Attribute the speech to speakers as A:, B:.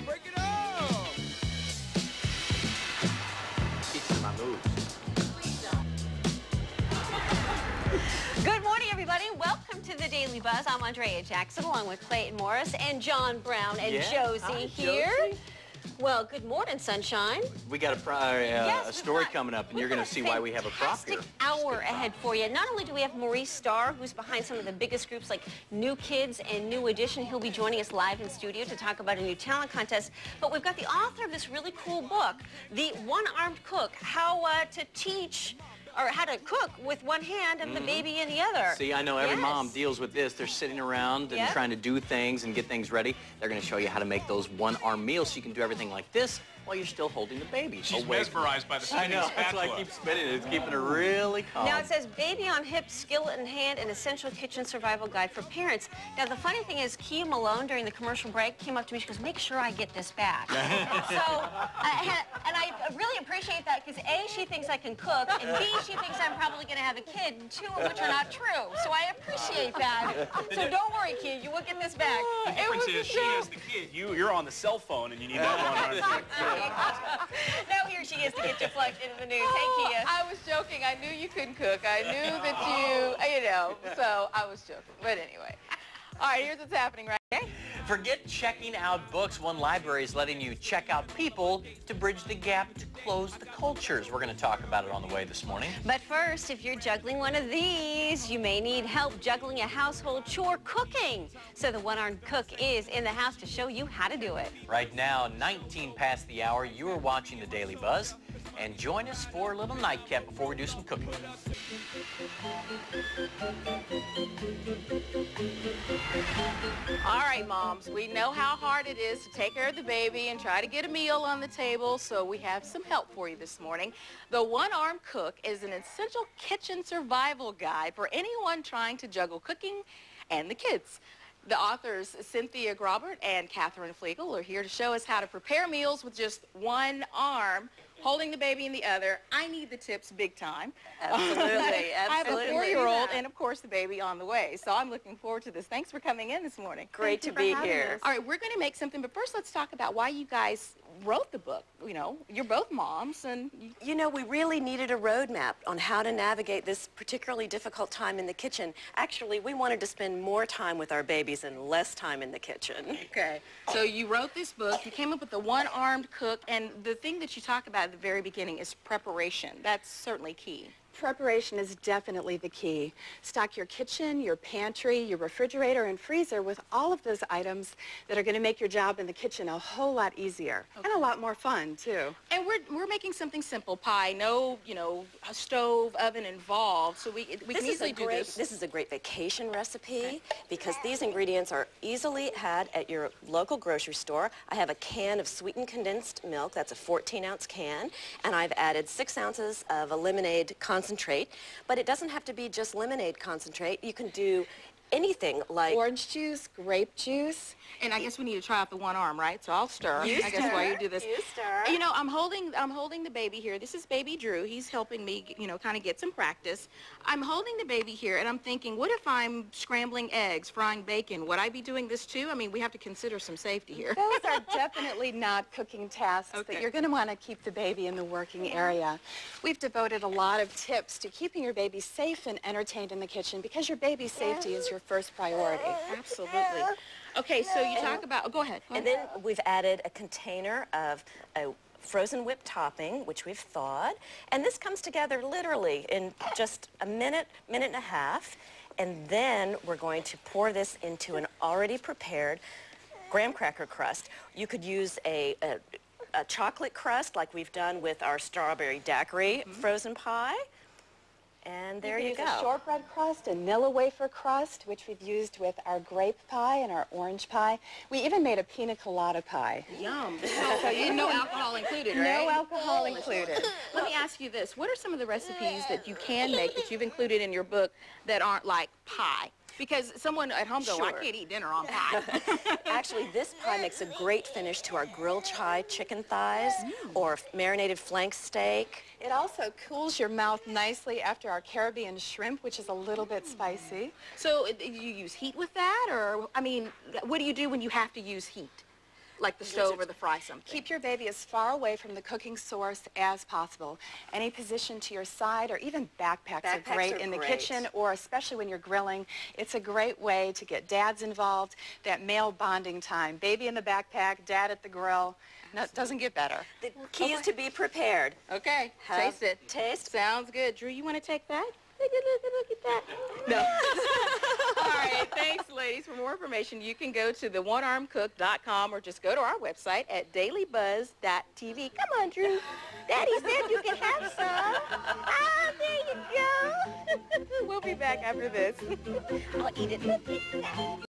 A: Break it up!
B: Teaching my moves.
C: Good morning, everybody. Welcome to the Daily Buzz. I'm Andrea Jackson, along with Clayton Morris and John Brown and Josie here. Josie. Well, good morning, sunshine.
B: We got a story coming up, and you're going to see why we have a prop here.
C: Hour ahead for you. Not only do we have Maurice Starr, who's behind some of the biggest groups like New Kids and New Edition. He'll be joining us live in studio to talk about a new talent contest. But we've got the author of this really cool book, The One-Armed Cook, how to teach or how to cook with one hand and the baby in the other.
B: See, I know every mom deals with this. They're sitting around and trying to do things and get things ready. They're going to show you how to make those one-arm meals so you can do everything like this while you're still holding the baby.
D: She's mesmerized by the spinning spatula.
B: That's why I keep spinning it. It's keeping her really calm.
C: Now it says baby on hip, skillet in hand, an essential kitchen survival guide for parents. Now the funny thing is, Kia Malone during the commercial break came up to me. She goes, "Make sure I get this back." So, and I really appreciate that because A, she thinks I can cook, and B, she thinks I'm probably going to have a kid, two of which are not true. So I appreciate that. So don't worry, Kia, you will get this back.
D: The difference is she has the kid. You're on the cell phone and you need that one.
C: Now here she is to get you plugged into the news. Hey, Kia.
E: I was joking. I knew you couldn't cook. I knew that you know, so I was joking. But anyway. All right, here's what's happening right now.
B: Forget checking out books. One library is letting you check out people to bridge the gap to close the cultures. We're going to talk about it on the way this morning.
C: But first, if you're juggling one of these, you may need help juggling a household chore cooking. So the One-Armed Cook is in the house to show you how to do it.
B: Right now, 19 past the hour, you are watching the Daily Buzz. And join us for a little nightcap before we do some cooking.
E: All right, moms, we know how hard it is to take care of the baby and try to get a meal on the table, so we have some help for you this morning. The One-Armed Cook is an essential kitchen survival guide for anyone trying to juggle cooking and the kids. The authors Cynthia Grobert and Catherine Flegel are here to show us how to prepare meals with just one arm, holding the baby in the other. I need the tips big time.
C: Absolutely,
E: I have a 4-year-old and, of course, the baby on the way. So I'm looking forward to this. Thanks for coming in this morning.
C: Great to be here.
E: All right, we're going to make something, but first let's talk about why you guys wrote the book. You know, you're both moms, and
F: you know, we really needed a roadmap on how to navigate this particularly difficult time in the kitchen. Actually, we wanted to spend more time with our babies and less time in the kitchen.
E: Okay, so you wrote this book, you came up with the One-Armed Cook, and the thing that you talk about at the very beginning is preparation. That's certainly key.
G: Preparation is definitely the key. Stock your kitchen, your pantry, your refrigerator, and freezer with all of those items that are going to make your job in the kitchen a whole lot easier and a lot more fun, too.
E: And we're making something simple, pie, no, you know, a stove, oven involved, so we can easily do this.
F: This is a great vacation recipe because these ingredients are easily had at your local grocery store. I have a can of sweetened condensed milk, that's a 14-ounce can, and I've added 6 ounces of a lemonade concentrate, but it doesn't have to be just lemonade concentrate. You can do anything like
G: orange juice, grape juice.
E: And I guess we need to try out the one arm, right? So I'll stir.
F: You
E: I guess
F: stir.
E: while you do this.
F: You stir.
E: You know, I'm holding the baby here. This is baby Drew. He's helping me, you know, kind of get some practice. I'm holding the baby here, and I'm thinking, what if I'm scrambling eggs, frying bacon? Would I be doing this too? I mean, we have to consider some safety here.
G: Those are definitely not cooking tasks that you're going to want to keep the baby in the working area. We've devoted a lot of tips to keeping your baby safe and entertained in the kitchen because your baby's safety is your first priority.
E: Absolutely. Okay, so you talk about, go ahead.
F: And then we've added a container of a frozen whipped topping, which we've thawed. And this comes together literally in just a minute, minute and a half. And then we're going to pour this into an already prepared graham cracker crust. You could use a chocolate crust like we've done with our strawberry daiquiri frozen pie. And there you go.
G: A shortbread crust, a Nilla wafer crust, which we've used with our grape pie and our orange pie. We even made a pina colada pie.
E: Yum. So no alcohol included, right?
G: No alcohol included.
E: Let me ask you this. What are some of the recipes that you can make that you've included in your book that aren't like pie? Because someone at home goes, I can't eat dinner on pie.
F: Actually, this pie makes a great finish to our grilled chai chicken thighs or marinated flank steak.
G: It also cools your mouth nicely after our Caribbean shrimp, which is a little bit spicy.
E: So do you use heat with that? Or, I mean, what do you do when you have to use heat? Like the stove or the fry something.
G: Keep your baby as far away from the cooking source as possible. Any position to your side, or even backpacks are great in the kitchen, or especially when you're grilling. It's a great way to get dads involved, that male bonding time. Baby in the backpack, dad at the grill. No, it doesn't get better.
F: The key is to be prepared.
E: Okay, taste it.
F: Taste.
E: Sounds good. Drew, you want to take that? Look at that. No. All right, thanks, ladies. For more information, you can go to theonearmcook.com or just go to our website at dailybuzz.tv. Come on, Drew. Daddy said you can have some. Ah, there you go. We'll be back after this.
F: I'll eat it.